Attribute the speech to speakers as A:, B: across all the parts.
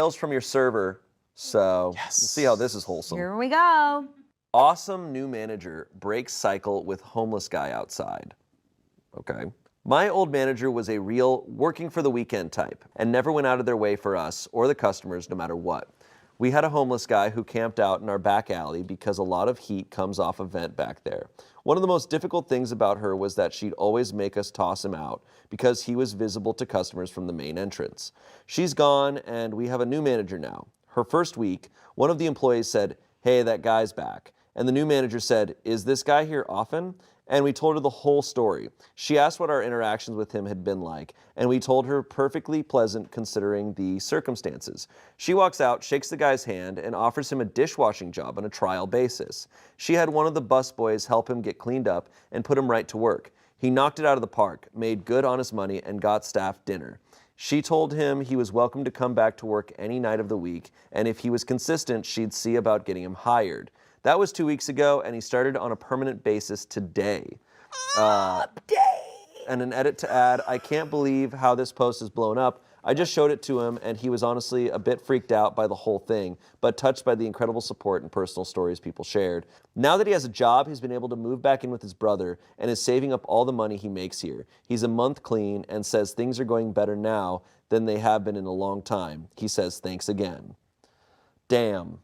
A: Emails from your server, so
B: Yes.
A: Let's see how this is wholesome.
C: Here we go.
A: Awesome new manager breaks cycle with homeless guy outside. Okay. My old manager was a real working for the weekend type and never went out of their way for us or the customers no matter what. We had a homeless guy who camped out in our back alley because a lot of heat comes off a vent back there. One of the most difficult things about her was that she'd always make us toss him out because he was visible to customers from the main entrance. She's gone and we have a new manager now. Her first week, one of the employees said, "Hey, that guy's back." And the new manager said, "Is this guy here often?" And we told her the whole story. She asked what our interactions with him had been like, and we told her perfectly pleasant considering the circumstances. She walks out, shakes the guy's hand, and offers him a dishwashing job on a trial basis. She had one of the bus boys help him get cleaned up and put him right to work. He knocked it out of the park, made good on his money, and got staff dinner. She told him he was welcome to come back to work any night of the week, and if he was consistent, she'd see about getting him hired. That was 2 weeks ago, and he started on a permanent basis today. And an edit to add, I can't believe how this post is blown up. I just showed it to him, and he was honestly a bit freaked out by the whole thing, but touched by the incredible support and personal stories people shared. Now that he has a job, he's been able to move back in with his brother and is saving up all the money he makes here. He's a month clean and says things are going better now than they have been in a long time. He says thanks again. Damn.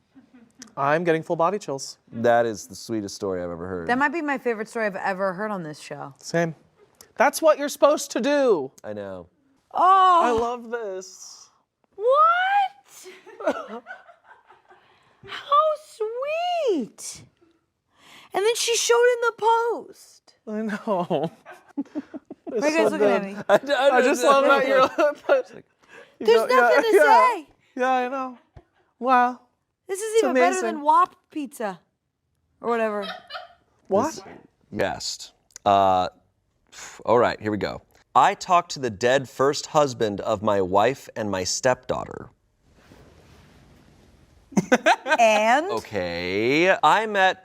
B: I'm getting full body chills.
A: That is the sweetest story I've ever heard.
C: That might be my favorite story I've ever heard on this show.
B: Same. That's what you're supposed to do.
A: I know.
C: Oh.
B: I love this.
C: What? How sweet. And then she showed in the post.
B: I know.
C: Why are you guys looking at me?
B: I just love that you're
C: There's nothing to say.
B: Yeah, I know. Wow.
C: This is even better than WAP pizza. Or whatever.
B: What?
A: Yes. All right, here we go. I talked to the dead first husband of my wife and my stepdaughter.
C: And?
A: Okay. I met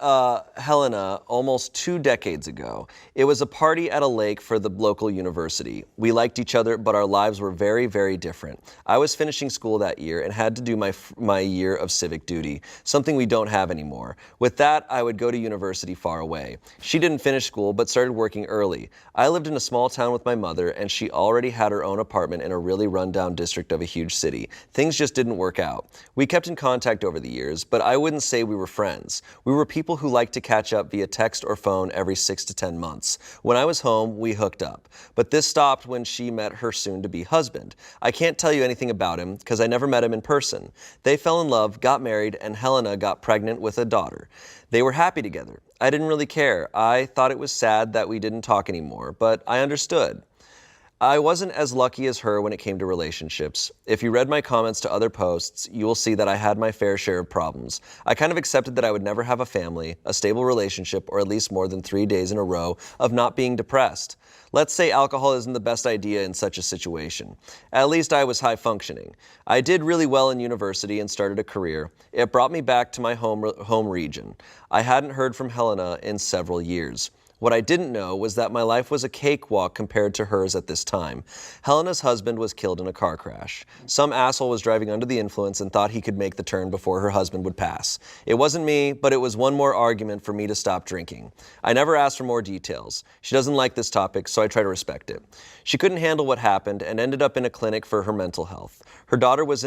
A: Helena almost 2 decades ago. It was a party at a lake for the local university. We liked each other, but our lives were very, very different. I was finishing school that year and had to do my year of civic duty, something we don't have anymore. With that, I would go to university far away. She didn't finish school, but started working early. I lived in a small town with my mother, and she already had her own apartment in a really rundown district of a huge city. Things just didn't work out. We kept in contact over the years, but I wouldn't say we were friends. We were people who liked to catch up via text or phone every 6 to 10 months. When I was home, we hooked up. But this stopped when she met her soon-to-be husband. I can't tell you anything about him because I never met him in person. They fell in love, got married, and Helena got pregnant with a daughter. They were happy together. I didn't really care. I thought it was sad that we didn't talk anymore, but I understood. I wasn't as lucky as her when it came to relationships. If you read my comments to other posts, you will see that I had my fair share of problems. I kind of accepted that I would never have a family, a stable relationship, or at least more than 3 days in a row of not being depressed. Let's say alcohol isn't the best idea in such a situation. At least I was high functioning. I did really well in university and started a career. It brought me back to my home region. I hadn't heard from Helena in several years. What I didn't know was that my life was a cakewalk compared to hers at this time. Helena's husband was killed in a car crash. Some asshole was driving under the influence and thought he could make the turn before her husband would pass. It wasn't me, but it was one more argument for me to stop drinking. I never asked for more details. She doesn't like this topic, so I try to respect it. She couldn't handle what happened and ended up in a clinic for her mental health. Her daughter was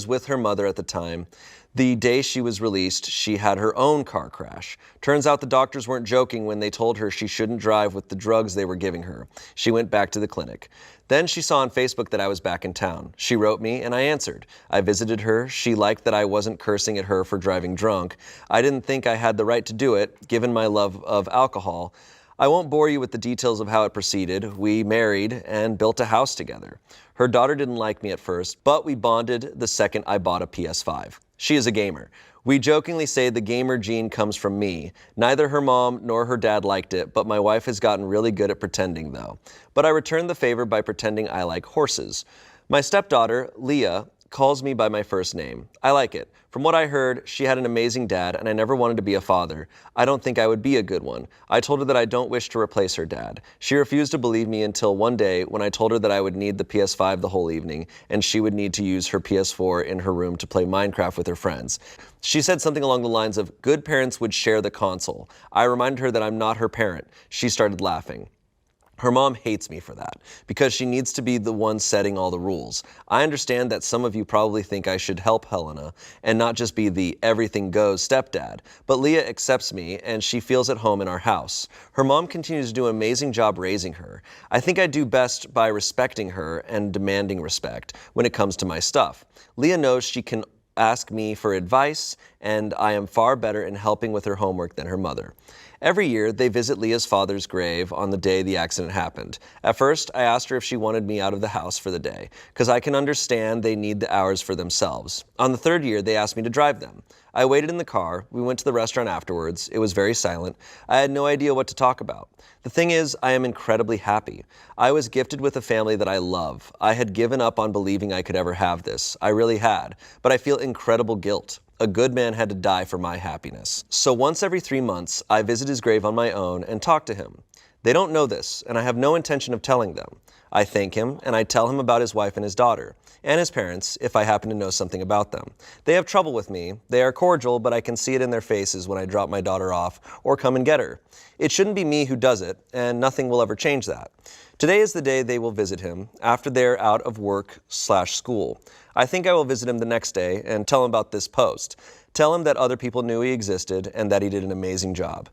A: with her mother at the time. The day she was released, she had her own car crash. Turns out the doctors weren't joking when they told her she shouldn't drive with the drugs they were giving her. She went back to the clinic. Then she saw on Facebook that I was back in town. She wrote me and I answered. I visited her. She liked that I wasn't cursing at her for driving drunk. I didn't think I had the right to do it, given my love of alcohol. I won't bore you with the details of how it proceeded. We married and built a house together. Her daughter didn't like me at first, but we bonded the second I bought a PS5. She is a gamer. We jokingly say the gamer gene comes from me. Neither her mom nor her dad liked it, but my wife has gotten really good at pretending though. But I returned the favor by pretending I like horses. My stepdaughter, Leah, calls me by my first name. I like it. From what I heard, she had an amazing dad, and I never wanted to be a father. I don't think I would be a good one. I told her that I don't wish to replace her dad. She refused to believe me until one day when I told her that I would need the PS5 the whole evening, and she would need to use her PS4 in her room to play Minecraft with her friends. She said something along the lines of, good parents would share the console. I reminded her that I'm not her parent. She started laughing. Her mom hates me for that, because she needs to be the one setting all the rules. I understand that some of you probably think I should help Helena and not just be the everything goes stepdad, but Leah accepts me and she feels at home in our house. Her mom continues to do an amazing job raising her. I think I do best by respecting her and demanding respect when it comes to my stuff. Leah knows she can ask me for advice, and I am far better in helping with her homework than her mother. Every year, they visit Leah's father's grave on the day the accident happened. At first, I asked her if she wanted me out of the house for the day, because I can understand they need the hours for themselves. On the third year, they asked me to drive them. I waited in the car. We went to the restaurant afterwards. It was very silent. I had no idea what to talk about. The thing is, I am incredibly happy. I was gifted with a family that I love. I had given up on believing I could ever have this. I really had. But I feel incredible guilt. A good man had to die for my happiness. So once every 3 months, I visit his grave on my own and talk to him. They don't know this, and I have no intention of telling them. I thank him, and I tell him about his wife and his daughter, and his parents, if I happen to know something about them. They have trouble with me. They are cordial, but I can see it in their faces when I drop my daughter off or come and get her. It shouldn't be me who does it, and nothing will ever change that. Today is the day they will visit him, after they're out of work/school. I think I will visit him the next day and tell him about this post. Tell him that other people knew he existed and that he did an amazing job.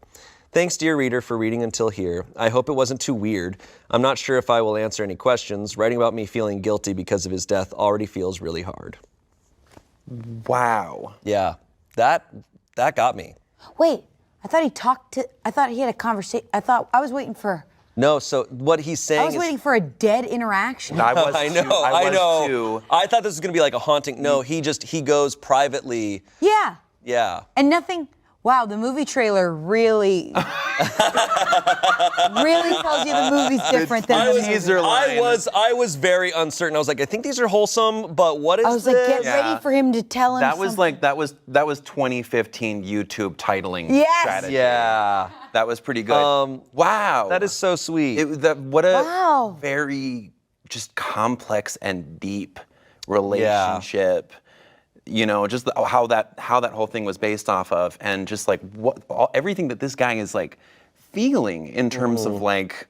A: Thanks, dear reader, for reading until here. I hope it wasn't too weird. I'm not sure if I will answer any questions. Writing about me feeling guilty because of his death already feels really hard.
B: Wow.
A: Yeah, that got me.
C: Wait, I thought he had a conversation. I was waiting for.
A: No, so what he's saying
C: I was waiting for a dead interaction.
B: I was
A: I know,
B: too.
A: I know.
B: Too.
A: I thought this was going to be like a haunting. No, he goes privately.
C: Yeah.
A: Yeah.
C: And nothing. Wow, the movie trailer really, really tells you the movie's different than the movie.
B: teaser line.
A: I was very uncertain. I was like, I think these are wholesome, but what is this?
C: I was like, get
B: Yeah.
C: ready for him to tell him
B: That was
C: something.
B: like that was 2015 YouTube titling
C: Yes.
B: strategy.
A: Yeah.
B: That was pretty good. Wow.
A: That is so sweet.
B: What a
C: Wow.
B: very just complex and deep relationship. You know, just how that whole thing was based off of, and just like everything that this guy is like feeling in terms of like,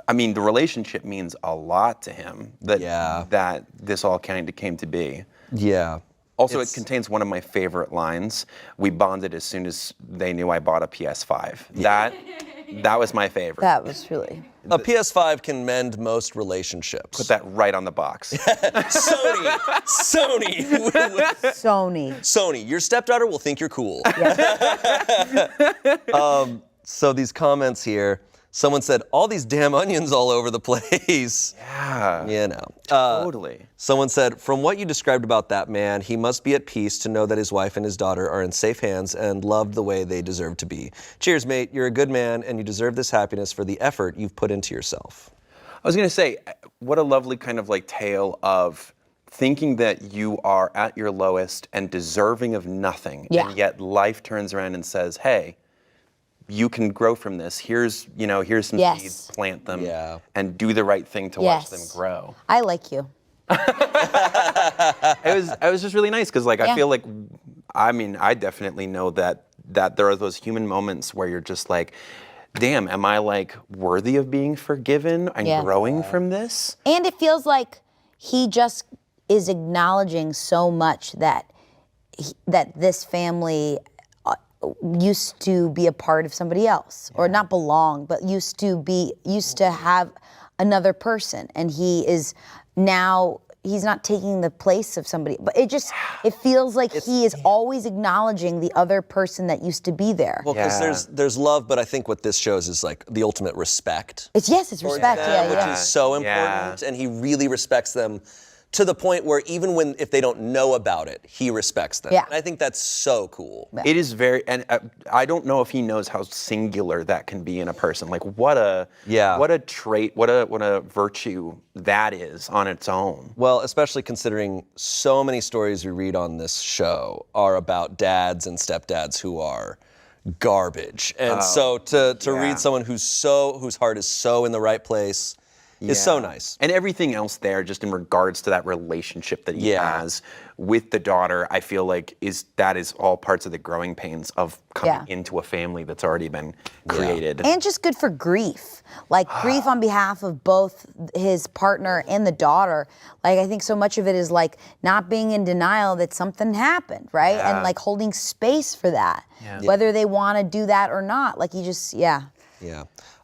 B: I mean, the relationship means a lot to him. That this all kind of came to be.
A: Yeah.
B: Also, it contains one of my favorite lines. We bonded as soon as they knew I bought a PS5. That was my favorite.
C: That was really.
A: A PS5 can mend most relationships.
B: Put that right on the box.
A: Sony, your stepdaughter will think you're cool. So these comments here, someone said, all these damn onions all over the place.
B: Yeah.
A: You know.
B: Totally.
A: Someone said, from what you described about that man, he must be at peace to know that his wife and his daughter are in safe hands and loved the way they deserve to be. Cheers, mate. You're a good man, and you deserve this happiness for the effort you've put into yourself.
B: I was going to say, what a lovely kind of like tale of thinking that you are at your lowest and deserving of nothing, and yet life turns around and says, hey, you can grow from this. Here's some seeds, plant them, and do the right thing to watch them grow.
C: I like you.
B: It was just really nice because like I feel like, I mean, I definitely know that there are those human moments where you're just like, damn, am I like worthy of being forgiven and growing from this?
C: And it feels like he just is acknowledging so much that this family used to be a part of somebody else, or not belong, but used to have another person, and he is now. He's not taking the place of somebody, but it feels like he is always acknowledging the other person that used to be there.
A: Well, because there's love, but I think what this shows is like the ultimate respect.
C: It's respect,
A: Which is so important, and he really respects them to the point where even if they don't know about it, he respects them.
C: Yeah.
A: And I think that's so cool.
B: It is very, and I don't know if he knows how singular that can be in a person. Like what a trait, what a virtue that is on its own.
A: Well, especially considering so many stories we read on this show are about dads and stepdads who are garbage. And so to read someone whose heart is so in the right place is so nice.
B: And everything else there, just in regards to that relationship that he has with the daughter, I feel like that is all parts of the growing pains of coming into a family that's already been created.
C: And just good for grief. Like grief on behalf of both his partner and the daughter. Like I think so much of it is like not being in denial that something happened, right? And like holding space for that. Whether they want to do that or not. Like you just, Yeah.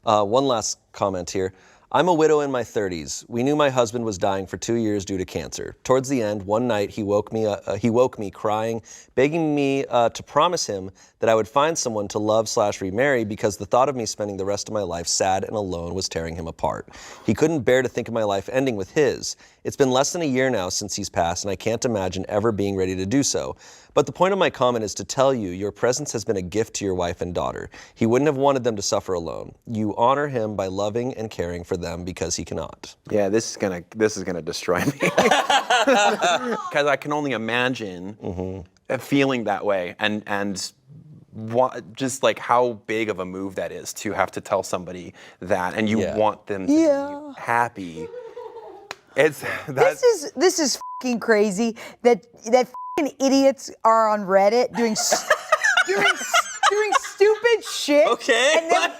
A: One last comment here. I'm a widow in my 30s. We knew my husband was dying for 2 years due to cancer. Towards the end, one night he woke me crying, begging me to promise him that I would find someone to love/remarry because the thought of me spending the rest of my life sad and alone was tearing him apart. He couldn't bear to think of my life ending with his. It's been less than a year now since he's passed, and I can't imagine ever being ready to do so. But the point of my comment is to tell you your presence has been a gift to your wife and daughter. He wouldn't have wanted them to suffer alone. You honor him by loving and caring for them because he cannot.
B: Yeah, this is gonna destroy me because I can only imagine feeling that way and just like how big of a move that is to have to tell somebody that, and you want them to be happy.
C: This is fucking crazy that fucking idiots are on Reddit doing doing stupid shit.
A: Okay.
C: And then,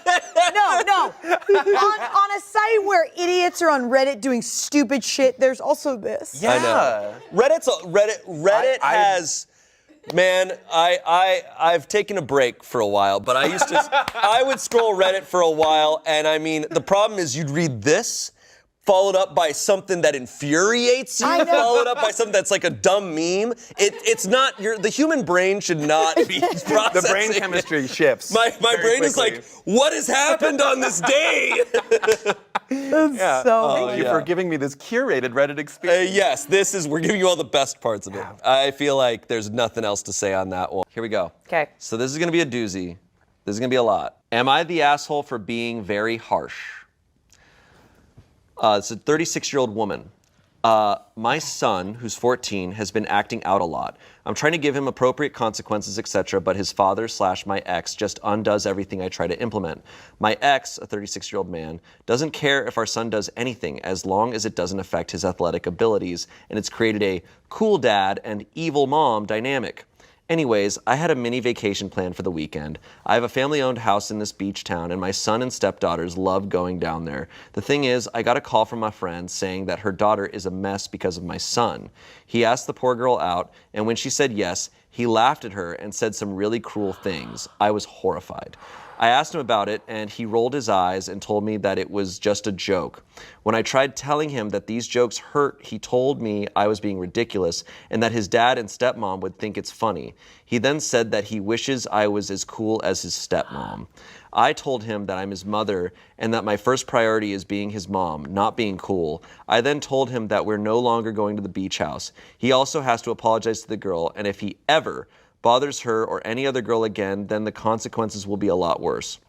C: no. On a site where idiots are on Reddit doing stupid shit, there's also this.
B: Yeah.
A: I know. Reddit has. Man, I've taken a break for a while, but I would scroll Reddit for a while, and I mean, the problem is you'd read this, followed up by something that infuriates you, followed up by something that's like a dumb meme. It's not, the human brain should not be processing.
B: The brain chemistry shifts.
A: My brain is like, what has happened on this day?
B: Thank you for giving me this curated Reddit experience.
A: Yes, we're giving you all the best parts of it. I feel like there's nothing else to say on that one. Here we go.
D: Okay.
A: So this is gonna be a doozy. This is gonna be a lot. Am I the asshole for being very harsh? It's a 36-year-old woman. My son, who's 14, has been acting out a lot. I'm trying to give him appropriate consequences, etc., but his father/my ex just undoes everything I try to implement. My ex, a 36-year-old man, doesn't care if our son does anything as long as it doesn't affect his athletic abilities, and it's created a cool dad and evil mom dynamic. Anyways, I had a mini vacation planned for the weekend. I have a family-owned house in this beach town, and my son and stepdaughters love going down there. The thing is, I got a call from a friend saying that her daughter is a mess because of my son. He asked the poor girl out, and when she said yes, he laughed at her and said some really cruel things. I was horrified. I asked him about it, and he rolled his eyes and told me that it was just a joke. When I tried telling him that these jokes hurt, he told me I was being ridiculous and that his dad and stepmom would think it's funny. He then said that he wishes I was as cool as his stepmom. I told him that I'm his mother and that my first priority is being his mom, not being cool. I then told him that we're no longer going to the beach house. He also has to apologize to the girl, and if he ever bothers her or any other girl again, then the consequences will be a lot worse.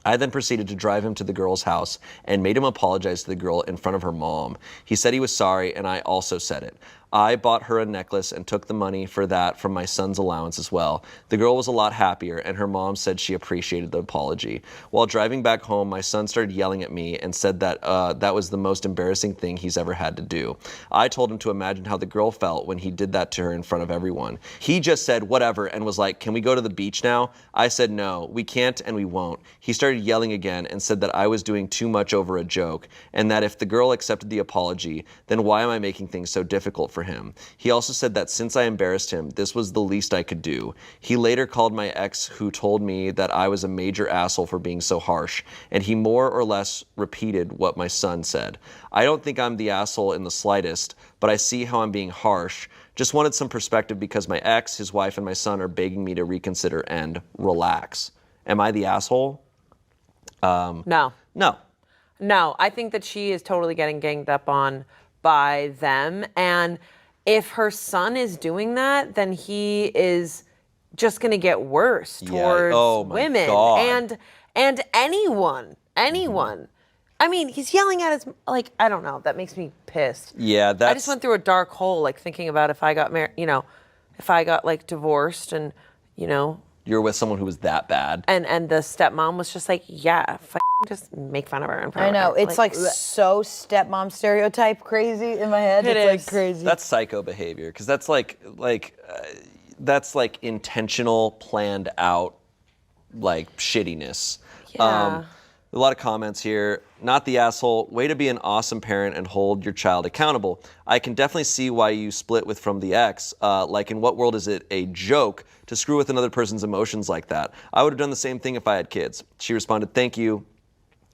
A: I then proceeded to drive him to the girl's house and made him apologize to the girl in front of her mom. He said he was sorry, and I also said it. I bought her a necklace and took the money for that from my son's allowance as well. The girl was a lot happier, and her mom said she appreciated the apology. While driving back home, my son started yelling at me and said that that was the most embarrassing thing he's ever had to do. I told him to imagine how the girl felt when he did that to her in front of everyone. He just said whatever and was like, "Can we go to the beach now?" I said no, we can't and we won't. He started yelling again and said that I was doing too much over a joke, and that if the girl accepted the apology, then why am I making things so difficult for him? He also said that since I embarrassed him, this was the least I could do. He later called my ex, who told me that I was a major asshole for being so harsh, and he more or less repeated what my son said. I don't think I'm the asshole in the slightest, but I see how I'm being harsh. Just wanted some perspective because my ex, his wife, and my son are begging me to reconsider and relax. Am I the asshole?
D: No.
A: No.
D: No, I think that she is totally getting ganged up on by them. And if her son is doing that, then he is just going to get worse towards
A: Oh my
D: women
A: God.
D: and anyone. I mean, he's yelling at his, like, I don't know. That makes me pissed.
A: Yeah,
D: I just went through a dark hole, like thinking about if I got married, if I got like divorced and,
A: You're with someone who was that bad.
D: and the stepmom was just like, yeah, just make fun of her in front
C: I
D: of
C: know.
D: her.
C: It's like so stepmom stereotype crazy in my head.
D: It
C: It's
D: is.
C: like crazy.
A: That's psycho behavior, because that's like intentional, planned out, like shittiness.
D: Yeah.
A: A lot of comments here. Not the asshole. Way to be an awesome parent and hold your child accountable. I can definitely see why you split with from the ex. Like, in what world is it a joke to screw with another person's emotions like that? I would have done the same thing if I had kids. She responded, thank you.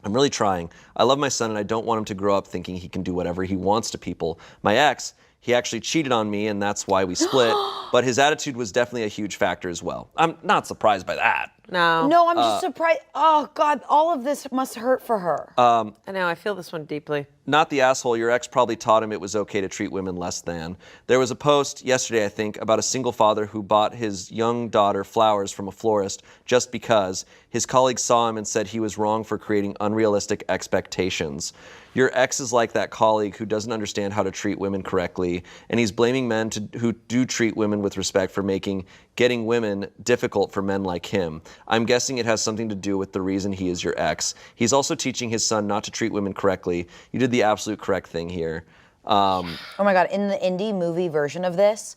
A: I'm really trying. I love my son and I don't want him to grow up thinking he can do whatever he wants to people. My ex, he actually cheated on me and that's why we split, but his attitude was definitely a huge factor as well. I'm not surprised by that.
D: No.
C: No, I'm just surprised. Oh, God, all of this must hurt for her.
D: I know. I feel this one deeply.
A: Not the asshole. Your ex probably taught him it was okay to treat women less than. There was a post yesterday, I think, about a single father who bought his young daughter flowers from a florist just because. His colleagues saw him and said he was wrong for creating unrealistic expectations. Your ex is like that colleague who doesn't understand how to treat women correctly, and he's blaming men who do treat women with respect for making getting women difficult for men like him. I'm guessing it has something to do with the reason he is your ex. He's also teaching his son not to treat women correctly. You did the absolute correct thing here.
C: Oh my God, in the indie movie version of this,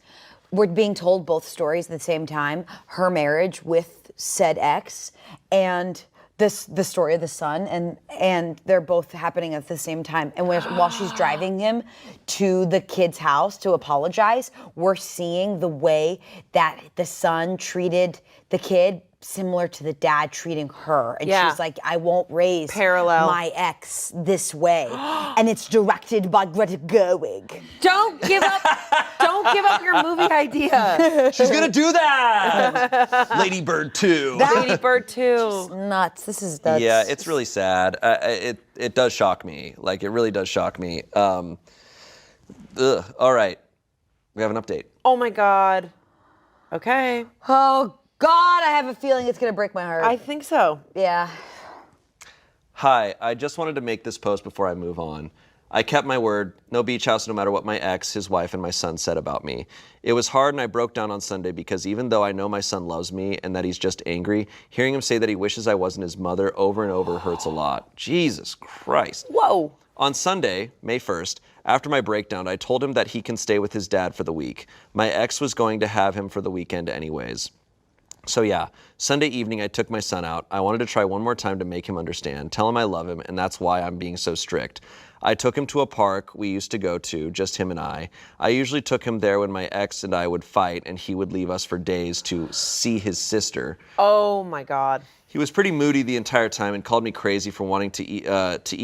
C: we're being told both stories at the same time. Her marriage with said ex and the story of the son, and they're both happening at the same time. And while she's driving him to the kid's house to apologize, we're seeing the way that the son treated the kid similar to the dad treating her. And she's like, I won't raise my ex this way. And it's directed by Greta Gerwig.
D: Don't give up. Don't give up your movie idea.
A: She's gonna do that! Lady Bird 2.
D: Lady Bird 2.
C: Nuts. That's
A: Yeah, it's really sad. It does shock me. Like, it really does shock me. All right. We have an update.
D: Oh my God. Okay.
C: Oh God, I have a feeling it's gonna break my heart.
D: I think so.
C: Yeah.
A: Hi, I just wanted to make this post before I move on. I kept my word, no beach house no matter what my ex, his wife, and my son said about me. It was hard and I broke down on Sunday because even though I know my son loves me and that he's just angry, hearing him say that he wishes I wasn't his mother over and over hurts a lot. Jesus Christ.
D: Whoa.
A: On Sunday, May 1st, after my breakdown, I told him that he can stay with his dad for the week. My ex was going to have him for the weekend anyways. So yeah, Sunday evening I took my son out. I wanted to try one more time to make him understand, tell him I love him, and that's why I'm being so strict. I took him to a park we used to go to, just him and I. I usually took him there when my ex and I would fight and he would leave us for days to see his sister.
D: Oh my God.
A: He was pretty moody the entire time and called me crazy for wanting to eat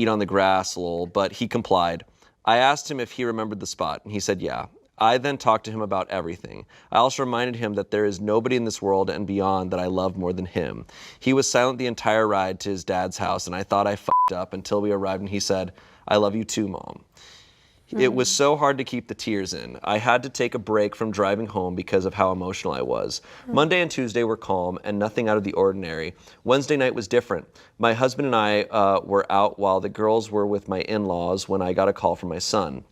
A: on the grass, lol, but he complied. I asked him if he remembered the spot, and he said yeah. I then talked to him about everything. I also reminded him that there is nobody in this world and beyond that I love more than him. He was silent the entire ride to his dad's house, and I thought I f***ed up until we arrived and he said, I love you too, Mom. It was so hard to keep the tears in. I had to take a break from driving home because of how emotional I was. Monday and Tuesday were calm and nothing out of the ordinary. Wednesday night was different. My husband and I were out while the girls were with my in-laws when I got a call from my son.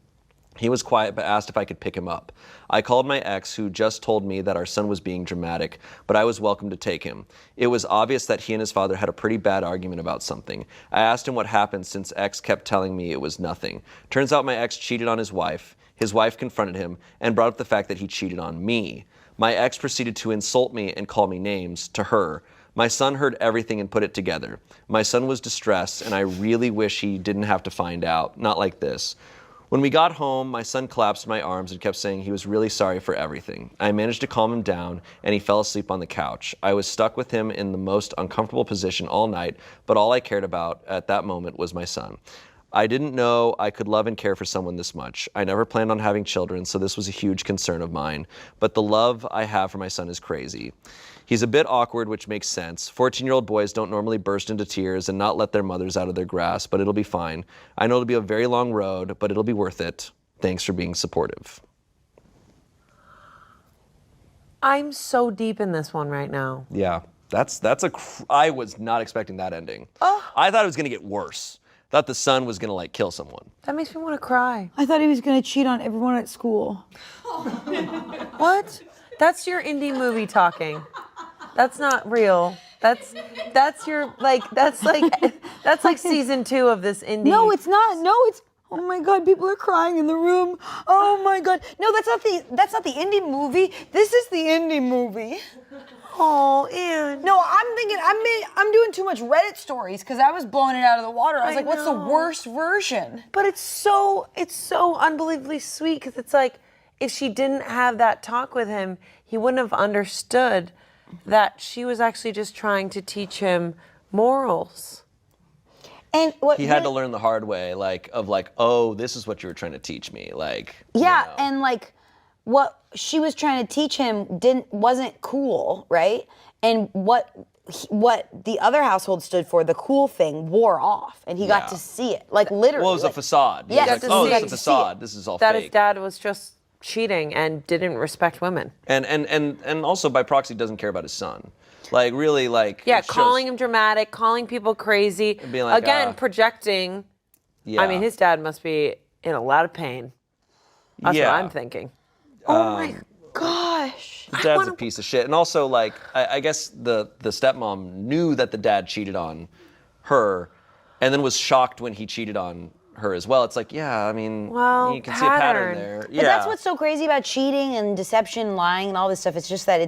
A: He was quiet but asked if I could pick him up. I called my ex, who just told me that our son was being dramatic, but I was welcome to take him. It was obvious that he and his father had a pretty bad argument about something. I asked him what happened since ex kept telling me it was nothing. Turns out my ex cheated on his wife. His wife confronted him and brought up the fact that he cheated on me. My ex proceeded to insult me and call me names to her. My son heard everything and put it together. My son was distressed, and I really wish he didn't have to find out. Not like this. When we got home, my son collapsed in my arms and kept saying he was really sorry for everything. I managed to calm him down, and he fell asleep on the couch. I was stuck with him in the most uncomfortable position all night, but all I cared about at that moment was my son. I didn't know I could love and care for someone this much. I never planned on having children, so this was a huge concern of mine. But the love I have for my son is crazy. He's a bit awkward, which makes sense. 14-year-old boys don't normally burst into tears and not let their mothers out of their grasp, but it'll be fine. I know it'll be a very long road, but it'll be worth it. Thanks for being supportive.
D: I'm so deep in this one right now.
A: Yeah, I was not expecting that ending. I thought it was gonna get worse. Thought the son was gonna like kill someone.
D: That makes me want to cry.
C: I thought he was gonna cheat on everyone at school.
D: What? That's your indie movie talking. That's not real. That's your that's like season 2 of this indie.
C: No, it's not. No, it's. Oh my God! People are crying in the room. Oh my God! No, that's not the indie movie. This is the indie movie.
D: Oh, Anne.
C: No, I'm thinking I'm doing too much Reddit stories because I was blowing it out of the water. I was like, what's the worst version?
D: But it's so unbelievably sweet because it's like if she didn't have that talk with him, he wouldn't have understood that she was actually just trying to teach him morals.
C: And what
A: He had to learn the hard way, oh, this is what you were trying to teach me,
C: Yeah, and what she was trying to teach him wasn't cool, right? And what the other household stood for, the cool thing, wore off, and he got to see it, literally.
A: Well, it was a facade.
C: Yeah,
A: He was like, oh, this is a facade. This is all
D: That
A: fake.
D: his dad was just cheating and didn't respect women.
A: And also by proxy doesn't care about his son. Really,
D: Yeah,
A: it shows-
D: calling him dramatic, calling people crazy.
A: being like,
D: Again, projecting.
A: Yeah.
D: I mean, his dad must be in a lot of pain. That's
A: Yeah.
D: what I'm thinking. Oh my gosh.
A: The dad's a piece of shit. And also, I guess the stepmom knew that the dad cheated on her and then was shocked when he cheated on her as well. It's yeah, I mean,
D: Well,
A: you can see a pattern
D: pattern.
A: there.
C: But that's what's so crazy about cheating and deception, lying, and all this stuff. It's just that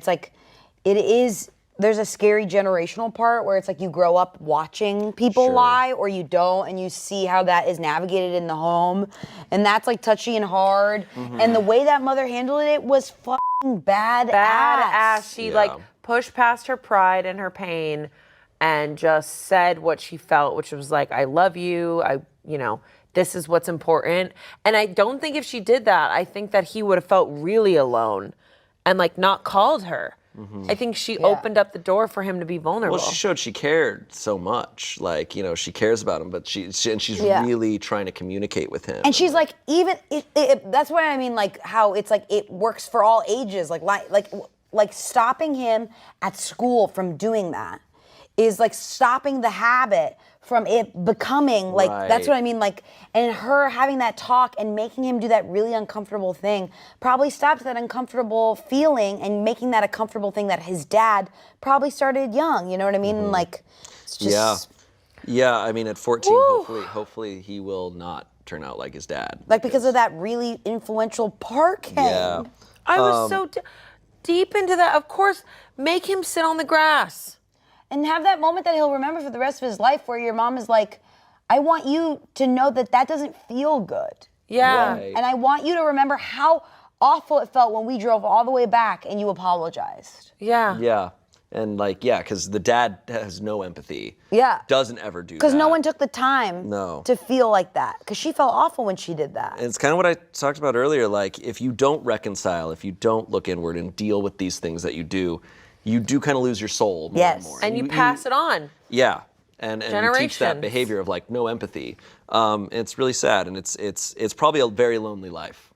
C: there's a scary generational part where it's you grow up watching people
A: Sure.
C: lie or you don't, and you see how that is navigated in the home, and that's touchy and hard.
A: Mm-hmm.
C: And the way that mother handled it was fucking badass.
D: She
A: Yeah.
D: pushed past her pride and her pain and just said what she felt, which was I love you. This is what's important. And I don't think if she did that, I think that he would have felt really alone and not called her. I think she opened up the door for him to be vulnerable.
A: Well, she showed she cared so much. She cares about him, but she's
C: Yeah.
A: really trying to communicate with him.
C: And she's that's what I mean, how it's it works for all ages. Like stopping him at school from doing that is stopping the habit from it becoming that's what I mean. And her having that talk and making him do that really uncomfortable thing probably stopped that uncomfortable feeling and making that a comfortable thing that his dad probably started young. You know what I mean? It's just
A: Yeah, I mean, at 14, hopefully he will not turn out like his dad.
C: because of that really influential part.
A: Yeah.
D: I was so deep into that. Of course, make him sit on the grass.
C: And have that moment that he'll remember for the rest of his life where your mom is I want you to know that doesn't feel good.
D: Yeah.
A: Right.
C: And I want you to remember how awful it felt when we drove all the way back and you apologized.
D: Yeah.
A: Yeah. And because the dad has no empathy.
C: Yeah.
A: Doesn't ever do that.
C: Because no one took the time
A: No.
C: to feel like that. Because she felt awful when she did that.
A: And it's kind of what I talked about earlier. If you don't reconcile, if you don't look inward and deal with these things that you do kind of lose your soul more
C: Yes.
A: and more.
D: And you pass it on.
A: Yeah. And you teach that
D: Generations.
A: behavior of no empathy. It's really sad, and it's probably a very lonely life,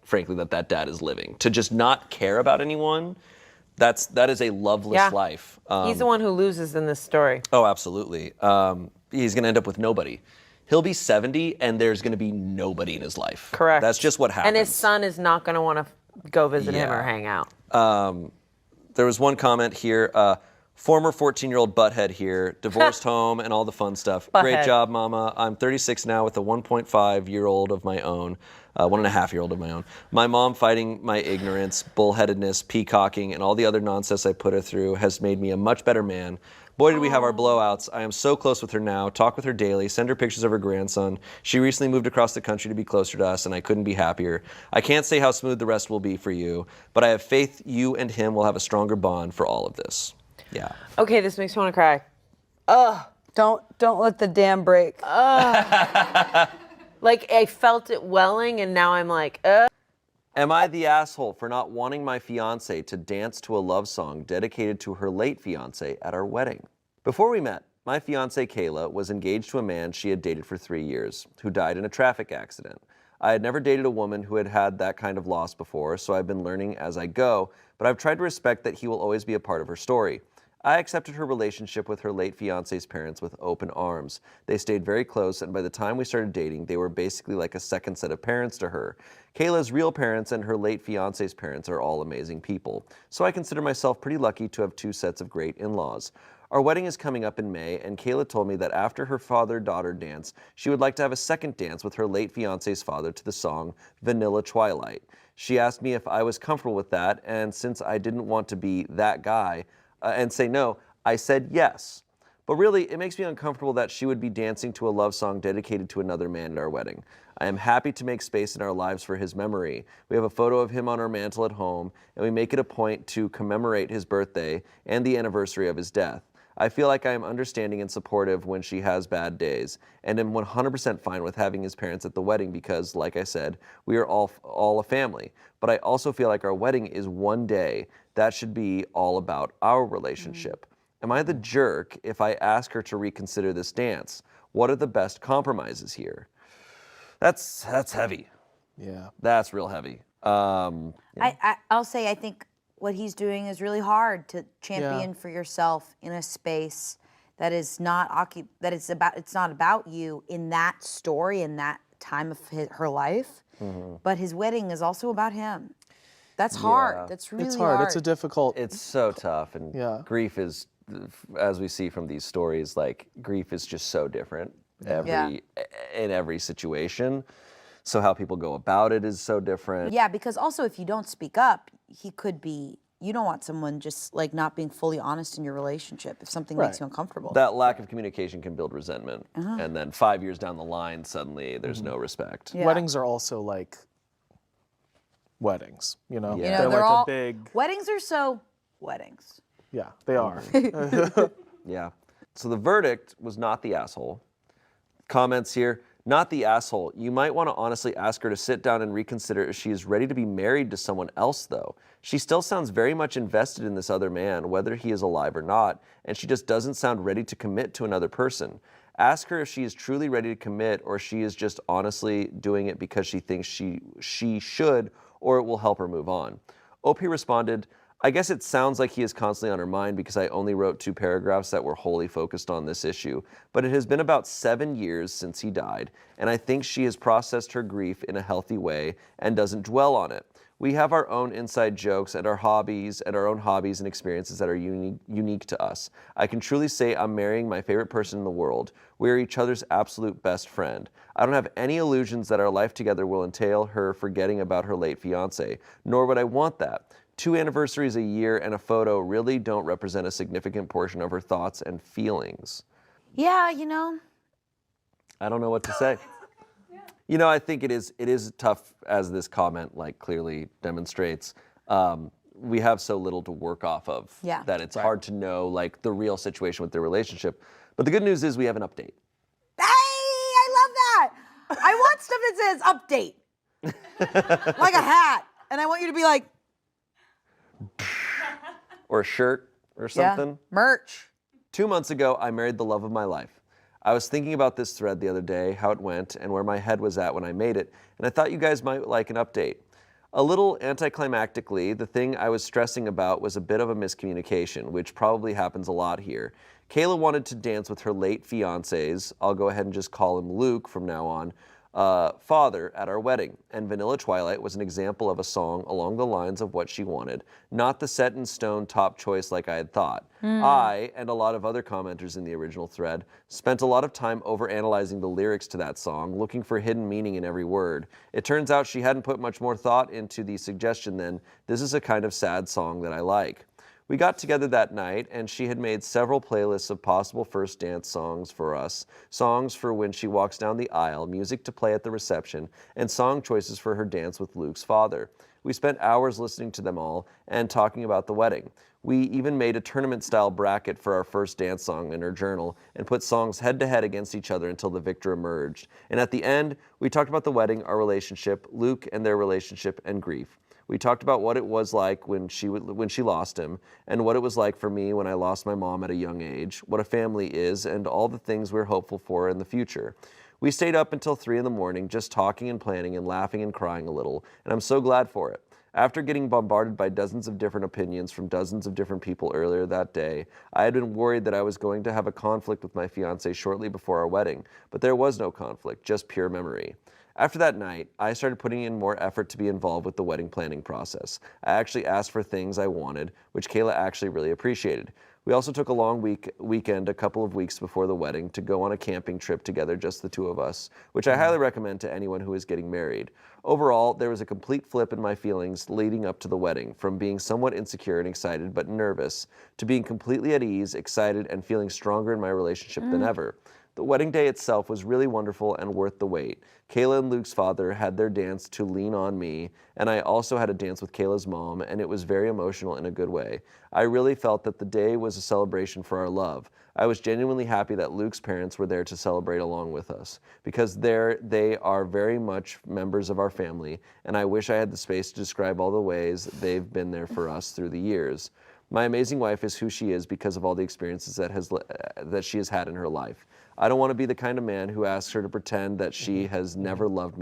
A: frankly, that dad is living. To just not care about anyone, that is a loveless life.
D: He's the one who loses in this story.
A: Oh, absolutely. He's gonna end up with nobody. He'll be 70, and there's gonna be nobody in his life.
D: Correct.
A: That's just what happens.
D: And his son is not going to want to go visit him or
A: Yeah.
D: hang out.
A: There was one comment here. Former 14-year-old butthead here, divorced home and all the fun stuff. Great
D: Butthead.
A: job, Mama. I'm 36 now with a 1.5-year-old of my own, 1.5-year-old of my own. My mom fighting my ignorance, bullheadedness, peacocking, and all the other nonsense I put her through has made me a much better man. Boy, did we have our blowouts. I am so close with her now. Talk with her daily. Send her pictures of her grandson. She recently moved across the country to be closer to us, and I couldn't be happier. I can't say how smooth the rest will be for you, but I have faith you and him will have a stronger bond for all of this. Yeah.
D: Okay, this makes me want to cry.
C: Don't let the dam break.
D: I felt it welling, and now I'm
A: Am I the asshole for not wanting my fiance to dance to a love song dedicated to her late fiance at our wedding? Before we met, my fiance Kayla was engaged to a man she had dated for 3 years, who died in a traffic accident. I had never dated a woman who had had that kind of loss before, so I've been learning as I go, but I've tried to respect that he will always be a part of her story. I accepted her relationship with her late fiancé's parents with open arms. They stayed very close, and by the time we started dating, they were basically like a second set of parents to her. Kayla's real parents and her late fiancé's parents are all amazing people, so I consider myself pretty lucky to have two sets of great in-laws. Our wedding is coming up in May, and Kayla told me that after her father-daughter dance, she would like to have a second dance with her late fiancé's father to the song Vanilla Twilight. She asked me if I was comfortable with that, and since I didn't want to be that guy and say no, I said yes. But really, it makes me uncomfortable that she would be dancing to a love song dedicated to another man at our wedding. I am happy to make space in our lives for his memory. We have a photo of him on our mantle at home, and we make it a point to commemorate his birthday and the anniversary of his death. I feel like I am understanding and supportive when she has bad days, and am 100% fine with having his parents at the wedding because, like I said, we are all a family. But I also feel like our wedding is one day. That should be all about our relationship. Am I the jerk if I ask her to reconsider this dance? What are the best compromises here? That's heavy.
E: Yeah.
A: That's real heavy.
C: I'll say I think what he's doing is really hard to champion for yourself in a space that is not it's not about you in that story in that time of her life. But his wedding is also about him. That's hard.
A: Yeah.
C: That's really
E: It's hard.
C: hard.
E: It's a difficult.
A: It's so tough, and grief is, as we see from these stories, like grief is just so different in every situation. So how people go about it is so different.
C: Yeah, because also if you don't speak up, he could be. You don't want someone just like not being fully honest in your relationship if something makes you uncomfortable.
A: That lack of communication can build resentment, and then 5 years down the line, suddenly there's no respect.
C: Yeah.
E: Weddings are also like weddings, you know?
C: You
A: Yeah.
C: know,
E: They're
C: they're
E: like
C: all
E: a big,
C: weddings are so weddings.
E: yeah, they are.
A: Yeah. So the verdict was not the asshole. Comments here, not the asshole. You might want to honestly ask her to sit down and reconsider if she is ready to be married to someone else, though. She still sounds very much invested in this other man, whether he is alive or not, and she just doesn't sound ready to commit to another person. Ask her if she is truly ready to commit or she is just honestly doing it because she thinks she should or it will help her move on. OP responded, I guess it sounds like he is constantly on her mind because I only wrote 2 paragraphs that were wholly focused on this issue. But it has been about 7 years since he died, and I think she has processed her grief in a healthy way and doesn't dwell on it. We have our own inside jokes and our hobbies and our own hobbies and experiences that are unique to us. I can truly say I'm marrying my favorite person in the world. We are each other's absolute best friend. I don't have any illusions that our life together will entail her forgetting about her late fiance, nor would I want that. 2 anniversaries a year and a photo really don't represent a significant portion of her thoughts and feelings.
C: Yeah, you know.
A: I don't know what to say. You know, I think it is tough, as this comment like clearly demonstrates. We have so little to work off of that it's hard to know like the real situation with their relationship. But the good news is we have an update.
C: Hey, I love that. I want stuff that says update. Like a hat. And I want you to be like,
A: Or a shirt or something.
C: Merch.
A: 2 months ago, I married the love of my life. I was thinking about this thread the other day, how it went, and where my head was at when I made it, and I thought you guys might like an update. A little anticlimactically, the thing I was stressing about was a bit of a miscommunication, which probably happens a lot here. Kayla wanted to dance with her late fiance's, I'll go ahead and just call him Luke from now on, father at our wedding, and Vanilla Twilight was an example of a song along the lines of what she wanted, not the set in stone top choice like I had thought. I, and a lot of other commenters in the original thread, spent a lot of time overanalyzing the lyrics to that song, looking for hidden meaning in every word. It turns out she hadn't put much more thought into the suggestion than, this is a kind of sad song that I like. We got together that night, and she had made several playlists of possible first dance songs for us, songs for when she walks down the aisle, music to play at the reception, and song choices for her dance with Luke's father. We spent hours listening to them all and talking about the wedding. We even made a tournament-style bracket for our first dance song in her journal and put songs head-to-head against each other until the victor emerged. And at the end, we talked about the wedding, our relationship, Luke and their relationship, and grief. We talked about what it was like when she lost him, and what it was like for me when I lost my mom at a young age, what a family is, and all the things we're hopeful for in the future. We stayed up until 3 in the morning, just talking and planning and laughing and crying a little, and I'm so glad for it. After getting bombarded by dozens of different opinions from dozens of different people earlier that day, I had been worried that I was going to have a conflict with my fiancé shortly before our wedding, but there was no conflict, just pure memory. After that night, I started putting in more effort to be involved with the wedding planning process. I actually asked for things I wanted, which Kayla actually really appreciated. We also took a long weekend a couple of weeks before the wedding to go on a camping trip together, just the two of us, which I highly recommend to anyone who is getting married. Overall, there was a complete flip in my feelings leading up to the wedding, from being somewhat insecure and excited but nervous, to being completely at ease, excited, and feeling stronger in my relationship than ever. The wedding day itself was really wonderful and worth the wait. Kayla and Luke's father had their dance to Lean On Me, and I also had a dance with Kayla's mom, and it was very emotional in a good way. I really felt that the day was a celebration for our love. I was genuinely happy that Luke's parents were there to celebrate along with us, because they are very much members of our family, and I wish I had the space to describe all the ways they've been there for us through the years. My amazing wife is who she is because of all the experiences that she has had in her life. I don't want to be the kind of man who asks her to pretend that she has never loved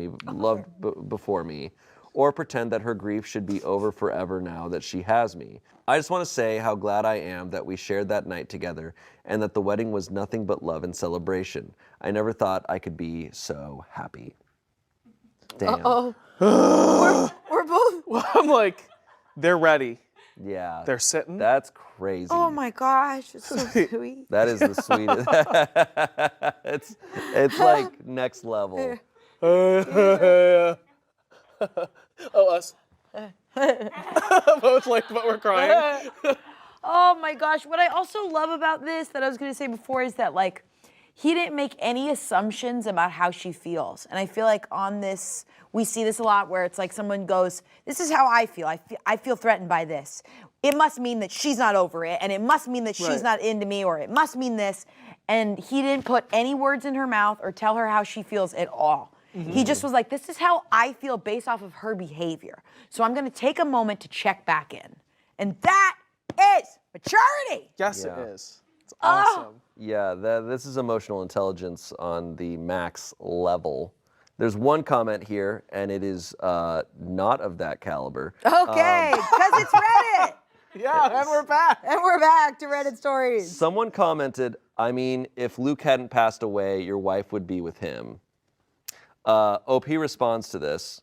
A: before me, or pretend that her grief should be over forever now that she has me. I just want to say how glad I am that we shared that night together and that the wedding was nothing but love and celebration. I never thought I could be so happy. Damn.
C: We're both.
E: I'm like, they're ready.
A: Yeah.
E: They're sitting.
A: That's crazy.
C: Oh my gosh, it's so sweet.
A: That is the sweetest. it's like next level.
E: Oh, us. Both like, but we're crying.
C: Oh my gosh, what I also love about this that I was gonna say before is that like, he didn't make any assumptions about how she feels. And I feel like on this, we see this a lot where it's like someone goes, this is how I feel. I feel threatened by this. It must mean that she's not over it, and it must mean that she's not into me, or it must mean this. And he didn't put any words in her mouth or tell her how she feels at all. He just was like, this is how I feel based off of her behavior. So I'm gonna take a moment to check back in. And that is maturity.
E: Yes,
A: Yeah.
E: it is. It's awesome.
A: Yeah, this is emotional intelligence on the max level. There's one comment here, and it is not of that caliber.
C: Okay, because it's Reddit.
E: Yeah, and we're back.
C: And we're back to Reddit stories.
A: Someone commented, I mean, if Luke hadn't passed away, your wife would be with him. OP responds to this.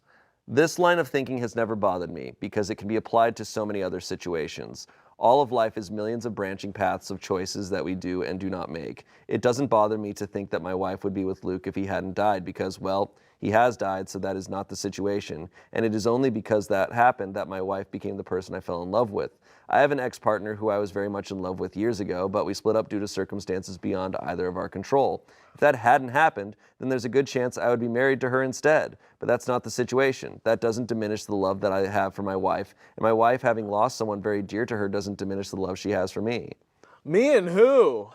A: This line of thinking has never bothered me because it can be applied to so many other situations. All of life is millions of branching paths of choices that we do and do not make. It doesn't bother me to think that my wife would be with Luke if he hadn't died because, well, he has died, so that is not the situation. And it is only because that happened that my wife became the person I fell in love with. I have an ex-partner who I was very much in love with years ago, but we split up due to circumstances beyond either of our control. If that hadn't happened, then there's a good chance I would be married to her instead. But that's not the situation. That doesn't diminish the love that I have for my wife. And my wife, having lost someone very dear to her, doesn't diminish the love she has for me.
E: Me and who?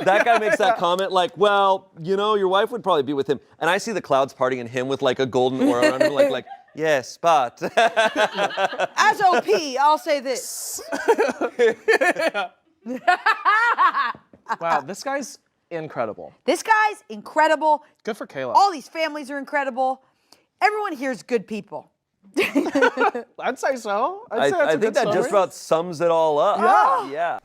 A: That guy makes that comment like, well, you know, your wife would probably be with him. And I see the clouds parting and him with like a golden aura around him, like, yes, but.
C: As OP, I'll say this.
E: Wow, this guy's incredible.
C: This guy's incredible.
E: Good for Kayla.
C: All these families are incredible. Everyone here is good people.
E: I'd say so. I'd say that's
A: I
E: a
A: think
E: good
A: that just
E: summary.
A: about sums it all up. Yeah.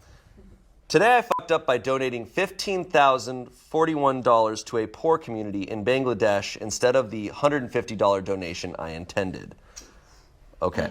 A: Today I fucked up by donating $15,041 to a poor community in Bangladesh instead of the $150 donation I intended. Okay.